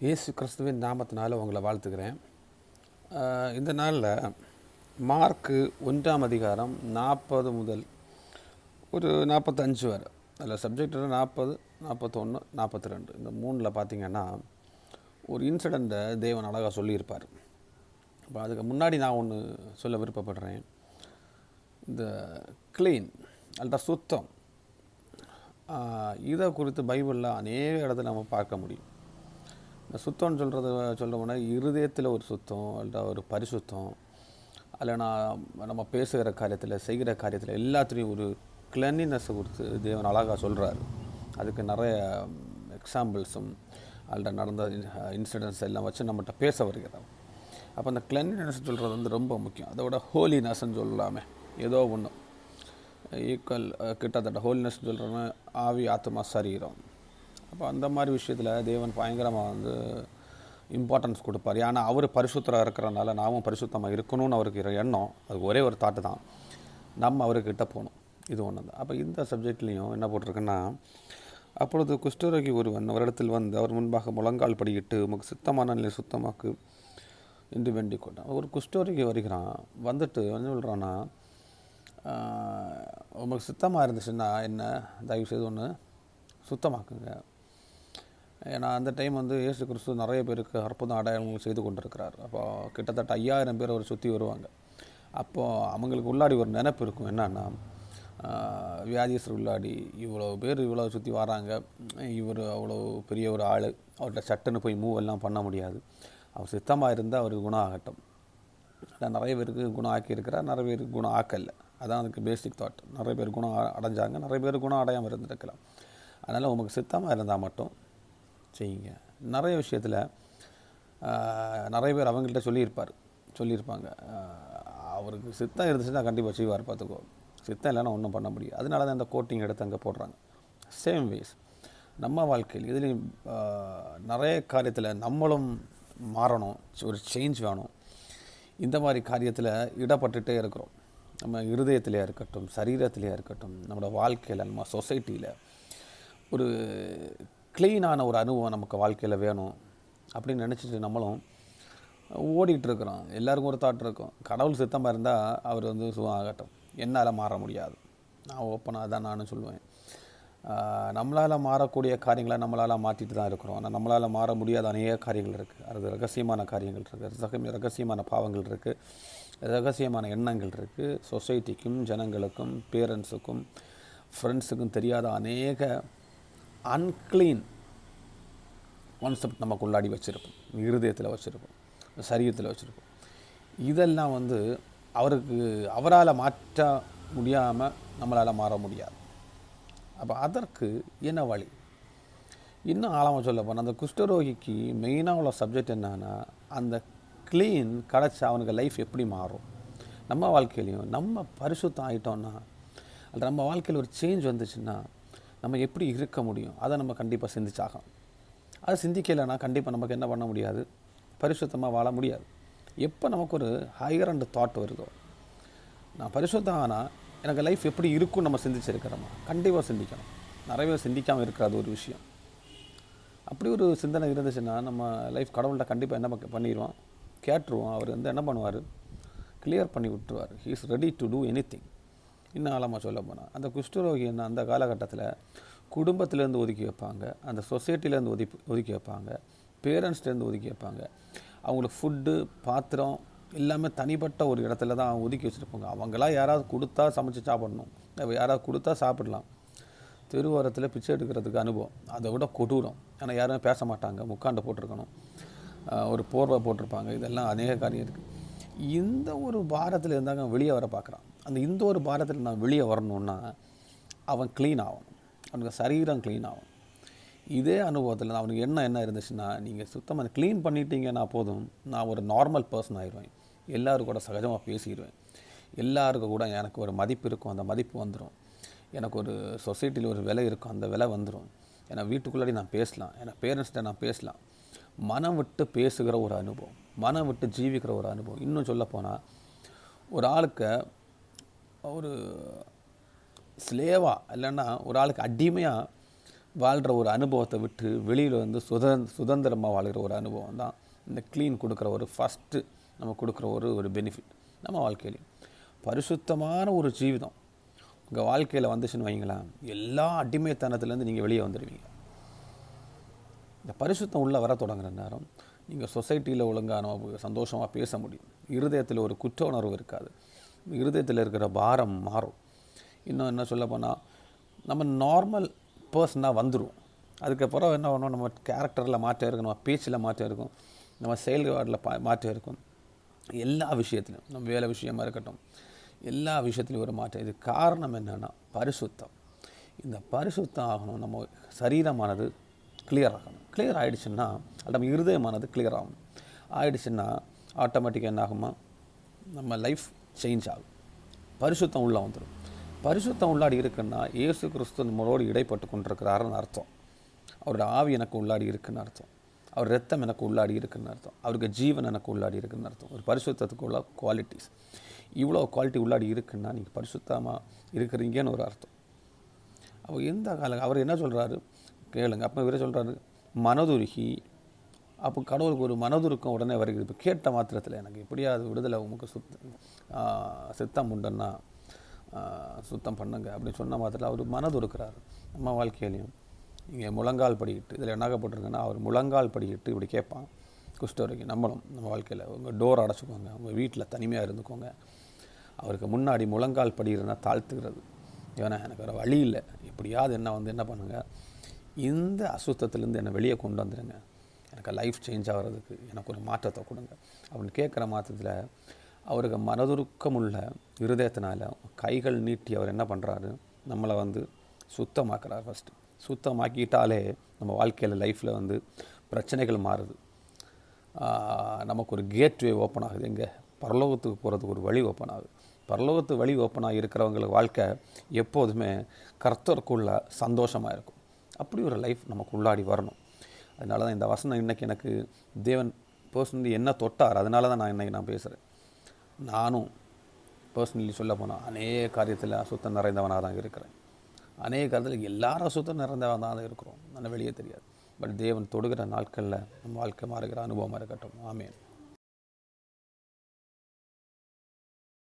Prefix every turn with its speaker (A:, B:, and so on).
A: இயேசு கிறிஸ்துவின் நாமத்தினால உங்களை வாழ்த்துக்கிறேன். இந்த நாளில் மார்க்கு 1ஆம் அதிகாரம் 40 முதல் ஒரு 45 வரை, அதில் சப்ஜெக்ட் 40, 41, 42 இந்த 3ல் பார்த்திங்கன்னா ஒரு இன்சிடெண்ட்டை தேவன் அழகாக சொல்லியிருப்பார். இப்போ அதுக்கு முன்னாடி நான் ஒன்று சொல்ல விருப்பப்படுறேன். இந்த க்ளீன் அல்ல சுத்தம், இதை குறித்து பைபிளில் அநேக இடத்துல நம்ம பார்க்க முடியும். இந்த சுத்தம்னு சொல்கிறோம்னா இருதயத்தில் ஒரு சுத்தம் அல்ல ஒரு பரிசுத்தம், அல்லனா நம்ம பேசுகிற காரியத்தில் செய்கிற காரியத்தில் எல்லாத்துலேயும் ஒரு கிளென்லினஸை குறித்து தேவன் அழகாக சொல்கிறாரு. அதுக்கு நிறைய எக்ஸாம்பிள்ஸும் அல்ல நடந்த இன்சிடென்ட்ஸ் எல்லாம் வச்சு நம்மகிட்ட பேச வருகிறார். அப்போ அந்த கிளென்லினஸ் சொல்கிறது வந்து ரொம்ப முக்கியம். அதோட ஹோலினஸ்ன்னு சொல்லலாமே, ஏதோ ஒன்று ஈக்குவல் கிட்டத்தட்ட ஹோலினஸ் சொல்கிறோன்னா ஆவி ஆத்மா சரீரம். அப்போ அந்த மாதிரி விஷயத்தில் தேவன் பயங்கரமாக வந்து இம்பார்ட்டன்ஸ் கொடுப்பார். ஏன்னா அவர் பரிசுத்தராக இருக்கிறனால நாமும் பரிசுத்தமாக இருக்கணும்னு அவருக்கு எண்ணம். அது ஒரே ஒரு தாட்டு தான், நம்ம அவர்கிட்ட போகணும். இது ஒன்று தான். அப்போ இந்த சப்ஜெக்ட்லேயும் என்ன போட்டிருக்குன்னா, அப்பொழுது குஷ்டரோகி ஒருவன் அவரிடத்தில் வந்து அவர் முன்பாக முழங்கால் படியிட்டு உமக்கு சுத்தமான நிலை சுத்தமாக்கு என்று வேண்டிக் கொண்டான். ஒரு குஷ்டரோகி வருகிறான், வந்துட்டு என்ன சொல்கிறான்னா, உமக்கு சுத்தமாக இருந்துச்சுன்னா என்ன தயவுசெய்து ஒன்று சுத்தமாக்குங்க. ஏன்னா அந்த டைம் வந்து இயேசு கிறிஸ்து நிறைய பேருக்கு அற்புதம் அடையாளங்கள் செய்து கொண்டிருக்கிறார். அப்போ கிட்டத்தட்ட 5000 பேர் அவர் சுற்றி வருவாங்க. அப்போது அவங்களுக்கு உள்ளாடி ஒரு நினைப்பு இருக்கும், என்னன்னா வியாதியஸ்தர் உள்ளாடி இவ்வளோ பேர் இவ்வளோ சுற்றி வராங்க, இவர் அவ்வளோ பெரிய ஒரு ஆள், அவர்கிட்ட சட்டுன்னு போய் மூவ் எல்லாம் பண்ண முடியாது, அவர் சுத்தமாக இருந்தால் அவருக்கு குணம் ஆகட்டும். அதான் நிறைய பேருக்கு குணம் ஆக்கியிருக்கிறார், நிறைய பேருக்கு குணம் ஆக்கலை. அதான் அதுக்கு பேசிக் தாட். நிறைய பேர் குணம் அடைஞ்சாங்க, நிறைய பேர் குணம் அடையாமல் இருந்திருக்கலாம். அதனால் உங்களுக்கு சுத்தமாக இருந்தால் மட்டும் செய்யுங்க. நிறைய விஷயத்தில் நிறைய பேர் அவங்கள்ட்ட சொல்லியிருப்பாங்க, அவருக்கு சித்தம் இருந்துச்சுன்னா கண்டிப்பாக செய்வார், பார்த்துக்கோ, சித்தம் இல்லைன்னா ஒன்றும் பண்ண முடியும். அதனால தான் இந்த கோட்டிங் எடுத்து அங்கே போடுறாங்க. சேம் வேஸ் நம்ம வாழ்க்கையில் இதுலேயும் நிறைய காரியத்தில் நம்மளும் மாறணும், ஒரு சேஞ்ச் வேணும். இந்த மாதிரி காரியத்தில் இடப்பட்டுகிட்டே இருக்கிறோம். நம்ம இருதயத்திலேயே இருக்கட்டும், சரீரத்திலேயே இருக்கட்டும், நம்மளோட வாழ்க்கையில், நம்ம சொசைட்டியில் ஒரு க்ளீனான ஒரு அனுபவம் நமக்கு வாழ்க்கையில் வேணும் அப்படின்னு நினச்சிட்டு நம்மளும் ஓடிக்கிட்டு இருக்கிறோம். எல்லாருக்கும் ஒரு தாட் இருக்கும், கடவுள் சுத்தமாக இருந்தால் அவர் வந்து சுகம் ஆகட்டும், என்னால் மாற முடியாது. நான் ஓப்பனாக தான் நானும் சொல்லுவேன். நம்மளால் மாறக்கூடிய காரியங்களை நம்மளால் மாற்றிட்டு தான் இருக்கிறோம். ஆனால் நம்மளால் மாற முடியாத அநேக காரியங்கள் இருக்குது. அது ரகசியமான காரியங்கள் இருக்குது, ரகசியமான பாவங்கள் இருக்குது, ரகசியமான எண்ணங்கள் இருக்குது. சொசைட்டிக்கும், ஜனங்களுக்கும், பேரண்ட்ஸுக்கும், ஃப்ரெண்ட்ஸுக்கும் தெரியாத அநேக அன்க்ளீன் கான்செப்ட் நமக்குள்ளாடி வச்சுருப்போம், இருதயத்தில் வச்சுருப்போம், சரீரத்தில் வச்சுருப்போம். இதெல்லாம் வந்து அவரால் மாற்ற முடியாமல் நம்மளால் மாற முடியாது. அப்போ அதற்கு என்ன வழி? இன்னும் ஆழமாக சொல்ல போனால், அந்த குஷ்டரோகிக்கு மெயினாக உள்ள சப்ஜெக்ட் என்னன்னா, அந்த க்ளீன் கிடச்சா அவனுக்கு லைஃப் எப்படி மாறும். நம்ம வாழ்க்கையிலையும் நம்ம பரிசுத்தம் ஆகிட்டோன்னா, அது நம்ம வாழ்க்கையில் ஒரு சேஞ்ச் வந்துச்சுன்னா நம்ம எப்படி இருக்க முடியும், அதை நம்ம கண்டிப்பாக சிந்திச்சாகணும். அதை சிந்திக்கலைன்னா கண்டிப்பாக நமக்கு என்ன பண்ண முடியாது, பரிசுத்தமாக வாழ முடியாது. எப்போ நமக்கு ஒரு ஹையர் அண்ட் தாட் வருதோ, நான் பரிசுத்தம் ஆனால் எனக்கு லைஃப் எப்படி இருக்குன்னு நம்ம சிந்திச்சிருக்கிறோமா, கண்டிப்பாக சிந்திக்கணும். நிறைய பேர் சிந்திக்காமல் இருக்கிறது ஒரு விஷயம். அப்படி ஒரு சிந்தனை இருந்துச்சுன்னா நம்ம லைஃப் கடவுள்கிட்ட கண்டிப்பாக என்ன பண்ணிடுவோம், கேட்டுருவோம். அவர் வந்து என்ன பண்ணுவார், கிளியர் பண்ணி விட்டுருவார். He is ready to do anything. இன்னும் ஆழமாக சொல்ல போனால், அந்த குஷ்டரோகி என்ன அந்த காலகட்டத்தில் குடும்பத்திலேருந்து ஒதுக்கி வைப்பாங்க, அந்த சொசைட்டிலேருந்து ஒதுக்கி வைப்பாங்க, பேரண்ட்ஸ்லேருந்து ஒதுக்கி வைப்பாங்க. அவங்களுக்கு ஃபுட்டு, பாத்திரம் எல்லாமே தனிப்பட்ட ஒரு இடத்துல தான் ஒதுக்கி வச்சுருப்பாங்க. அவங்களாம் யாராவது கொடுத்தா சமைச்சு சாப்பிடணும், யாராவது கொடுத்தா சாப்பிடலாம். தெருவோரத்தில் பிச்சை எடுக்கிறதுக்கு அனுபவம் அதை விட கொடூரம். ஏன்னா யாருமே பேச மாட்டாங்க, முக்காண்டை போட்டிருக்கணும், ஒரு போர்வை போட்டிருப்பாங்க. இதெல்லாம் அநேக காரியம் இருக்குது. இந்த ஒரு பாரத்தில் இருந்தாங்க வெளியே வர பார்க்குறான். இந்த ஒரு பாரத்தில் நான் வெளியே வரணுன்னா அவன் க்ளீன் ஆகணும், அவனுக்கு சரீரம் க்ளீன் ஆகும். இதே அனுபவத்தில் அவனுக்கு என்ன இருந்துச்சுன்னா, நீங்கள் சுத்தமாக க்ளீன் பண்ணிட்டீங்கன்னா போதும், நான் ஒரு நார்மல் பர்சன் ஆயிடுவேன், எல்லோரும் கூட சகஜமாக பேசிடுவேன், எல்லாருக்கும் கூட எனக்கு ஒரு மதிப்பு இருக்கும், அந்த மதிப்பு வந்துடும். எனக்கு ஒரு சொசைட்டியில் ஒரு விலை இருக்கும், அந்த விலை வந்துடும். ஏன்னா வீட்டுக்குள்ளாடி நான் பேசலாம், ஏன்னா பேரண்ட்ஸ்கிட்ட நான் பேசலாம். மனம் விட்டு பேசுகிற ஒரு அனுபவம், மனம் விட்டு ஜீவிக்கிற ஒரு அனுபவம். இன்னும் சொல்லப்போனால், ஒரு ஆளுக்கு ஒரு ஸ்லேவாக இல்லைன்னா ஒரு ஆளுக்கு அடிமையாக வாழ்கிற ஒரு அனுபவத்தை விட்டு வெளியில் வந்து சுதந்திரமாக வாழ்கிற ஒரு அனுபவம் தான் இந்த க்ளீன் கொடுக்குற ஒரு ஃபஸ்ட்டு நம்ம கொடுக்குற ஒரு பெனிஃபிட். நம்ம வாழ்க்கையிலையும் பரிசுத்தமான ஒரு ஜீவிதம் உங்கள் வாழ்க்கையில் வந்துச்சுன்னு வைங்களேன், எல்லா அடிமைத்தனத்துலேருந்து நீங்கள் வெளியே வந்துடுவீங்க. இந்த பரிசுத்தம் உள்ளே வர தொடங்குற நேரம் நீங்கள் சொசைட்டியில் ஒழுங்கான சந்தோஷமாக பேச முடியும். இருதயத்தில் ஒரு குற்ற உணர்வு இருக்காது. இருதயத்தில் இருக்கிற பாரம் மாறும். இன்னும் என்ன சொல்ல போனால் நம்ம நார்மல் பர்சனாக வந்துடும். அதுக்கப்புறம் என்ன பண்ணணும், நம்ம கேரக்டரில் மாற்றம் இருக்கும், நம்ம பேச்சில் மாற்றம் இருக்கும், நம்ம செயல்பாடில் மாற்றம் இருக்கும். எல்லா விஷயத்துலையும் நம்ம வேலை விஷயமாக இருக்கட்டும், எல்லா விஷயத்துலையும் ஒரு மாற்றம். இது காரணம் என்னென்னா பரிசுத்தம். இந்த பரிசுத்தம் ஆகணும். நம்ம சரீரமானது கிளியர் ஆகணும். கிளியர் ஆகிடுச்சுன்னா நம்ம இருதயமானது கிளியர் ஆகணும். ஆகிடுச்சுன்னா ஆட்டோமேட்டிக்காக என்ன ஆகுமா, நம்ம லைஃப் சேஞ்ச் ஆகும். பரிசுத்தம் உள்ளே வந்துடும். பரிசுத்தம் உள்ளாடி இருக்குன்னா இயேசு கிறிஸ்து நம்மளோடு இடைப்பட்டு கொண்டிருக்கிறாருன்னு அர்த்தம். அவரோட ஆவி எனக்கு உள்ளாடி இருக்குன்னு அர்த்தம். அவர் ரத்தம் எனக்கு உள்ளாடி இருக்குன்னு அர்த்தம். அவருக்கு ஜீவன் எனக்கு உள்ளாடி இருக்குன்னு அர்த்தம். ஒரு பரிசுத்தத்துக்கு உள்ள குவாலிட்டிஸ், இவ்வளோ குவாலிட்டி உள்ளாடி இருக்குன்னா நீங்கள் பரிசுத்தமாக இருக்கிறீங்கன்னு ஒரு அர்த்தம். அவர் எந்த அவர் என்ன சொல்கிறாரு கேளுங்க. அப்போ இவரே சொல்கிறாரு, மனதுருகி. அப்போ கடவுளுக்கு ஒரு மனதுருக்கம் உடனே வருகிறது. இப்போ கேட்ட மாத்திரத்தில் எனக்கு எப்படியாவது விடுதலை உங்களுக்கு சித்தம் உண்டுன்னா சுத்தம் பண்ணுங்க அப்படின்னு சொன்ன மாத்திரத்தில் அவர் மனதுருக்கிறார். நம்ம வாழ்க்கையிலையும் இங்கே முழங்கால் படிக்கிட்டு, இதில் என்ன போட்டிருக்கேன்னா, அவர் முழங்கால் படிக்கிட்டு இப்படி கேட்பான் குஷ்டரோகி. நம்மளும் நம்ம வாழ்க்கையில் உங்கள் டோர் அடைச்சிக்கோங்க, உங்கள் வீட்டில் தனிமையாக இருந்துக்கோங்க. அவருக்கு முன்னாடி முழங்கால் படிக்கிறதுனா தாழ்த்துக்கிறது. ஏன்னா எனக்கு வேறு வழி இல்லை, எப்படியாவது என்ன பண்ணுங்கள், இந்த அசுத்தத்துலேருந்து என்னை வெளியே கொண்டு வந்துடுங்க, எனக்கு லைஃப் சேஞ்ச் ஆகிறதுக்கு எனக்கு ஒரு மாற்றத்தை கொடுங்க அப்படின்னு கேட்குற மாற்றத்தில் அவருக்கு மனதுருக்கமுள்ள இருதயத்தினால கைகள் நீட்டி அவர் என்ன பண்ணுறாரு, நம்மளை வந்து சுத்தமாக்குறார். ஃபஸ்ட்டு சுத்தமாக்கிட்டாலே நம்ம வாழ்க்கையில் லைஃப்பில் வந்து பிரச்சனைகள் மாறுது. நமக்கு ஒரு கேட்வே ஓப்பன் ஆகுது. எங்கே பரலோகத்துக்கு போகிறதுக்கு ஒரு வழி ஓப்பன் ஆகுது. பரலோகத்து வழி ஓப்பனாக இருக்கிறவங்களுக்கு வாழ்க்கை எப்போதுமே கர்த்தருக்குள்ள சந்தோஷமாக இருக்கும். அப்படி ஒரு லைஃப் நமக்கு உள்ளாடி வரணும். அதனால தான் இந்த வசனம் இன்றைக்கி எனக்கு தேவன் பர்சனலி என்ன தொட்டார். அதனால தான் இன்றைக்கி நான் பேசுகிறேன். நானும் பர்சனலி சொல்ல போனால் அநேக காரியத்தில் அசுத்தம் நிறைந்தவனாக தான் இருக்கிறேன். அநேக காரியத்தில் எல்லாரும் அசுத்தம் நிறைந்தவனாக தான் இருக்கிறோம். ஆனால் வெளியே தெரியாது. பட் தேவன் தொடுகிற நாட்களில் நம்ம வாழ்க்கை மாறுகிற அனுபவமாக இருக்கட்டும். ஆமென்.